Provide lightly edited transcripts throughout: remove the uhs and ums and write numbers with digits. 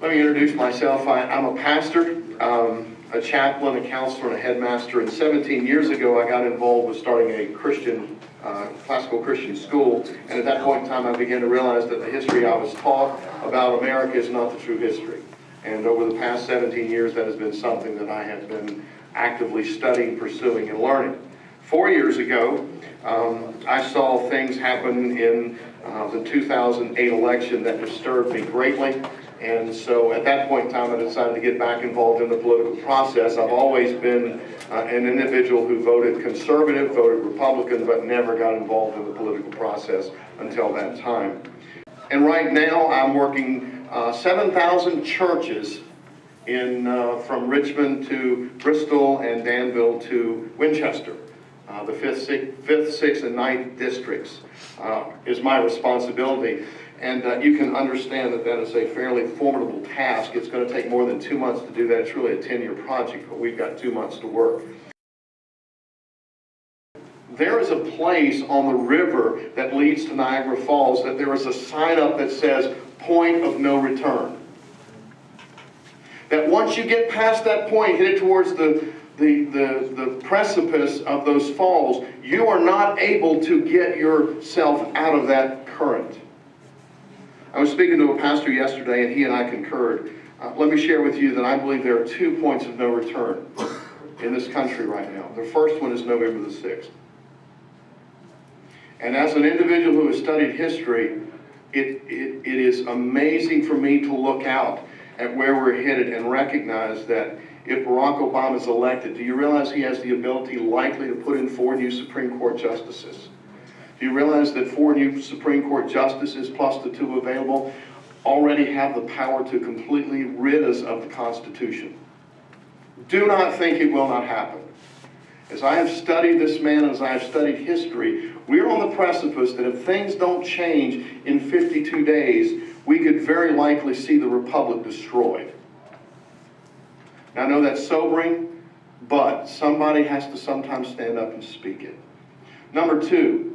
Let me introduce myself. I'm a pastor, a chaplain, a counselor, and a headmaster. And 17 years ago, I got involved with starting a Christian, classical Christian school. And at that point in time, I began to realize that the history I was taught about America is not the true history. And over the past 17 years, that has been something that I have been actively studying, pursuing, and learning. 4 years ago, I saw things happen in the 2008 election that disturbed me greatly. And so at that point in time, I decided to get back involved in the political process. I've always been an individual who voted conservative, voted Republican, but never got involved in the political process until that time. And right now, I'm working 7,000 churches in from Richmond to Bristol and Danville to Winchester. The 5th, 6th, and 9th districts is my responsibility. And you can understand that that is a fairly formidable task. It's going to take more than 2 months to do that. It's really a 10-year project, but we've got 2 months to work. There is a place on the river that leads to Niagara Falls that there is a sign up that says, point of no return. That once you get past that point, headed towards the precipice of those falls, you are not able to get yourself out of that current. I was speaking to a pastor yesterday, and he and I concurred. Let me share with you that I believe there are 2 points of no return in this country right now. The first one is November the 6th. And as an individual who has studied history, it is amazing for me to look out at where we're headed and recognize that if Barack Obama is elected, do you realize he has the ability likely to put in 4 new Supreme Court justices? Do you realize that 4 new Supreme Court justices plus the 2 available already have the power to completely rid us of the Constitution? Do not think it will not happen. As I have studied this man, as I have studied history, we're on the precipice that if things don't change in 52 days, we could very likely see the Republic destroyed. Now, I know that's sobering, but somebody has to sometimes stand up and speak it. Number 2,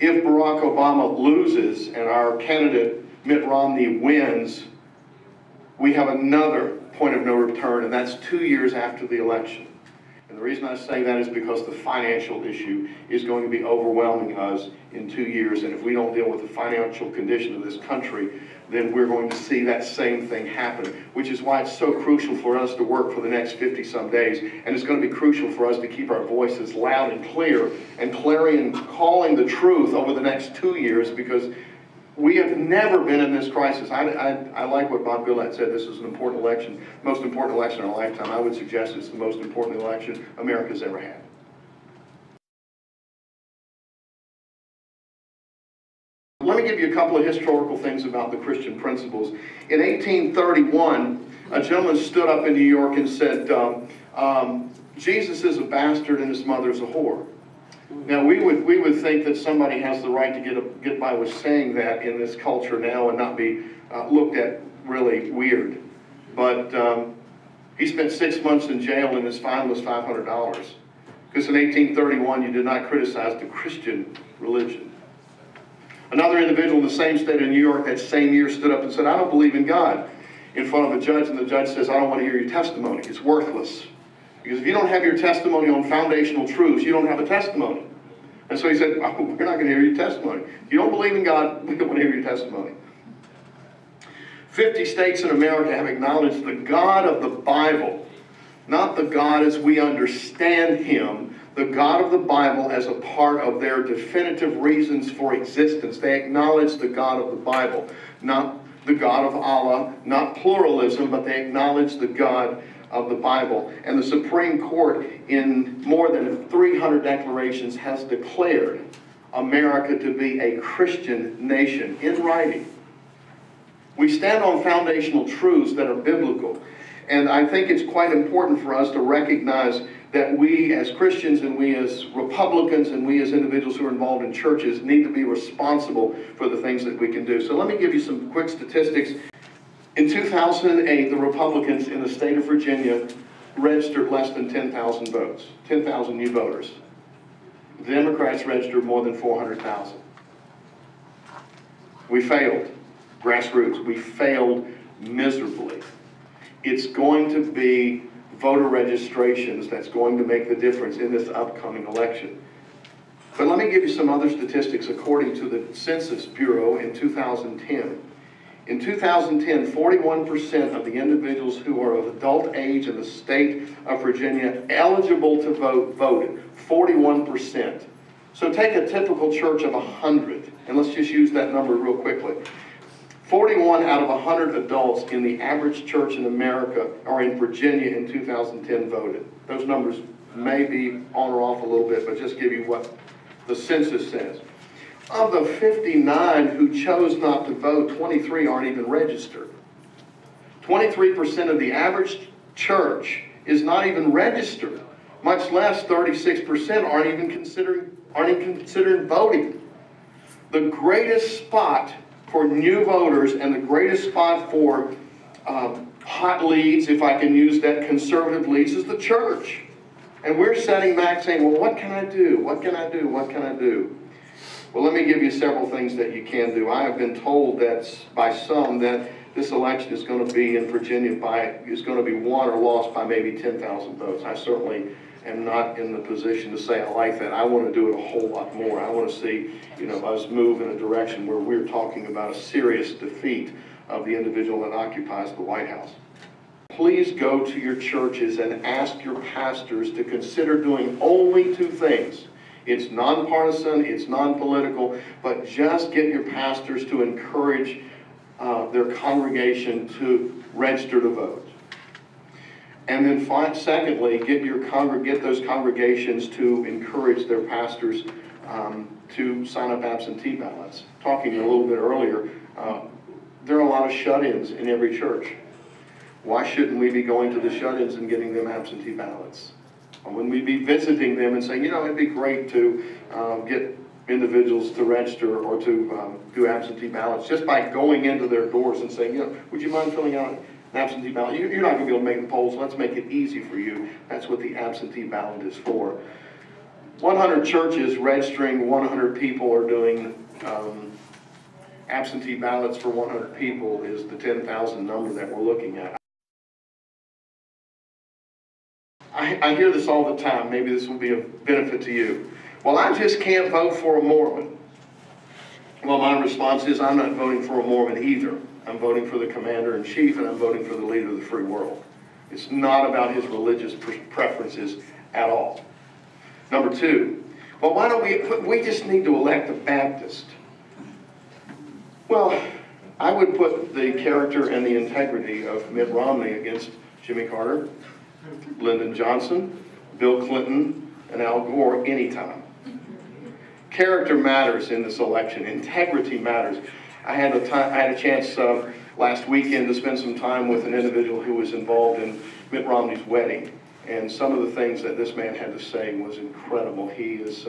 if Barack Obama loses and our candidate Mitt Romney wins, we have another point of no return, and that's 2 years after the election. And the reason I say that is because the financial issue is going to be overwhelming us in 2 years, and if we don't deal with the financial condition of this country, then we're going to see that same thing happen, which is why it's so crucial for us to work for the next 50-some days, and it's going to be crucial for us to keep our voices loud and clear and clarion calling the truth over the next 2 years, because we have never been in this crisis. I like what Bob Goodlatte said. This is an important election, most important election in our lifetime. I would suggest it's the most important election America's ever had. Let me give you a couple of historical things about the Christian principles. In 1831, a gentleman stood up in New York and said, Jesus is a bastard and his mother's a whore. Now, we would think that somebody has the right to get by with saying that in this culture now and not be looked at really weird. But he spent 6 months in jail and his fine was $500. Because in 1831, you did not criticize the Christian religion. Another individual in the same state of New York that same year stood up and said, I don't believe in God, in front of a judge, and the judge says, I don't want to hear your testimony. It's worthless. Because if you don't have your testimony on foundational truths, you don't have a testimony. And so he said, oh, we're not going to hear your testimony. If you don't believe in God, we don't want to hear your testimony. 50 states in America have acknowledged the God of the Bible, not the God as we understand him, the God of the Bible as a part of their definitive reasons for existence. They acknowledge the God of the Bible, not the God of Allah, not pluralism, but they acknowledge the God of the Bible. And the Supreme Court, in more than 300 declarations, has declared America to be a Christian nation in writing. We stand on foundational truths that are biblical. And I think it's quite important for us to recognize that we as Christians and we as Republicans and we as individuals who are involved in churches need to be responsible for the things that we can do. So let me give you some quick statistics. In 2008, the Republicans in the state of Virginia registered less than 10,000 votes, 10,000 new voters. The Democrats registered more than 400,000. We failed grassroots. We failed miserably. It's going to be voter registrations that's going to make the difference in this upcoming election. But let me give you some other statistics according to the Census Bureau in 2010. In 2010, 41% of the individuals who are of adult age in the state of Virginia eligible to vote voted. 41%. So take a typical church of 100, and let's just use that number real quickly. 41 out of 100 adults in the average church in America or in Virginia in 2010 voted. Those numbers may be on or off a little bit, but just give you what the census says. Of the 59 who chose not to vote, 23 aren't even registered. 23% of the average church is not even registered, much less 36% aren't even considering voting. The greatest spot for new voters and the greatest spot for hot leads, if I can use that, conservative leads, is the church. And we're sitting back saying, well, what can I do? What can I do? What can I do? Well, let me give you several things that you can do. I have been told that by some that this election is going to be in Virginia is going to be won or lost by maybe 10,000 votes. I certainly am not in the position to say I like that. I want to do it a whole lot more. I want to see, us move in a direction where we're talking about a serious defeat of the individual that occupies the White House. Please go to your churches and ask your pastors to consider doing only two things. It's nonpartisan, it's non-political, but just get your pastors to encourage their congregation to register to vote. And then secondly, get those congregations to encourage their pastors to sign up absentee ballots. Talking a little bit earlier, there are a lot of shut-ins in every church. Why shouldn't we be going to the shut-ins and getting them absentee ballots? Or wouldn't we be visiting them and saying, it'd be great to get individuals to register or to do absentee ballots just by going into their doors and saying, would you mind filling out an absentee ballot? You're not going to be able to make the polls. Let's make it easy for you. That's what the absentee ballot is for. 100 churches registering 100 people or doing absentee ballots for 100 people is the 10,000 number that we're looking at. I hear this all the time. Maybe this will be a benefit to you. Well, I just can't vote for a Mormon. Well, my response is I'm not voting for a Mormon either. I'm voting for the commander-in-chief, and I'm voting for the leader of the free world. It's not about his religious preferences at all. Number two, well, why don't we just need to elect a Baptist? Well, I would put the character and the integrity of Mitt Romney against Jimmy Carter, Lyndon Johnson, Bill Clinton, and Al Gore anytime. Character matters in this election. Integrity matters. I had a chance last weekend to spend some time with an individual who was involved in Mitt Romney's wedding, and some of the things that this man had to say was incredible. He is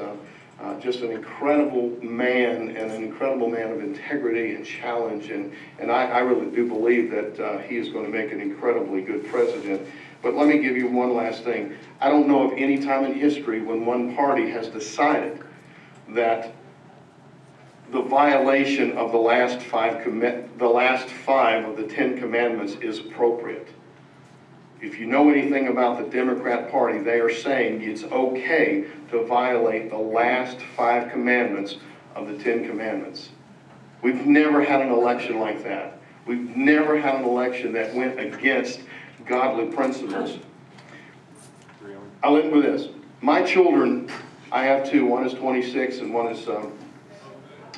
just an incredible man and an incredible man of integrity and challenge, and I really do believe that he is going to make an incredibly good president. But let me give you one last thing. I don't know of any time in history when one party has decided that the violation of the last five of the 10 Commandments is appropriate. If you know anything about the Democrat Party, they are saying it's okay to violate the last 5 commandments of the 10 Commandments. We've never had an election like that. We've never had an election that went against godly principles. I'll end with this. My children, I have 2. One is 26 and one is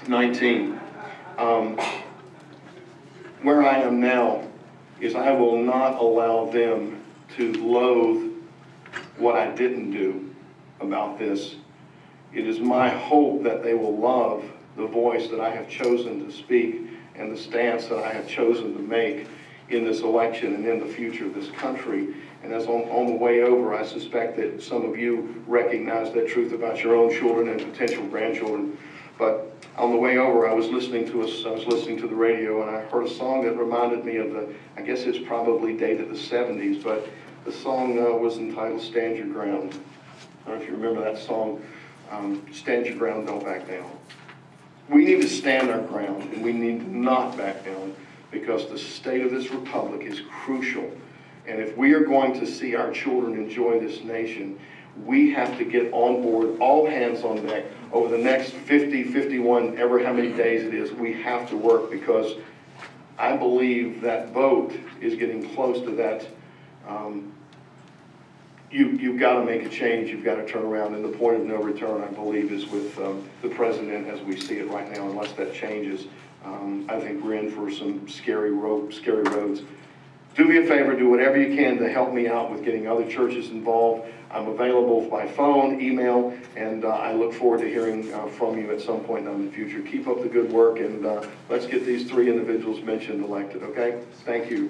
19. Where I am now is I will not allow them to loathe what I didn't do about this. It is my hope that they will love the voice that I have chosen to speak and the stance that I have chosen to make in this election and in the future of this country. And as on the way over, I suspect that some of you recognize that truth about your own children and potential grandchildren. But on the way over, I was listening to the radio, and I heard a song that reminded me of I guess it's probably dated the 70s, but the song was entitled Stand Your Ground. I don't know if you remember that song, Stand Your Ground, Don't Back Down. We need to stand our ground, and we need to not back down. because the state of this republic is crucial. And if we are going to see our children enjoy this nation, we have to get on board, all hands on deck, over the next 50, 51, ever how many days it is. We have to work, because I believe that vote is getting close to that. You've got to make a change. You've got to turn around. And the point of no return, I believe, is with the president as we see it right now. Unless that changes, I think we're in for some scary roads. Do me a favor, do whatever you can to help me out with getting other churches involved. I'm available by phone, email, and I look forward to hearing from you at some point in the future. Keep up the good work, and let's get these 3 individuals mentioned elected, okay? Thank you.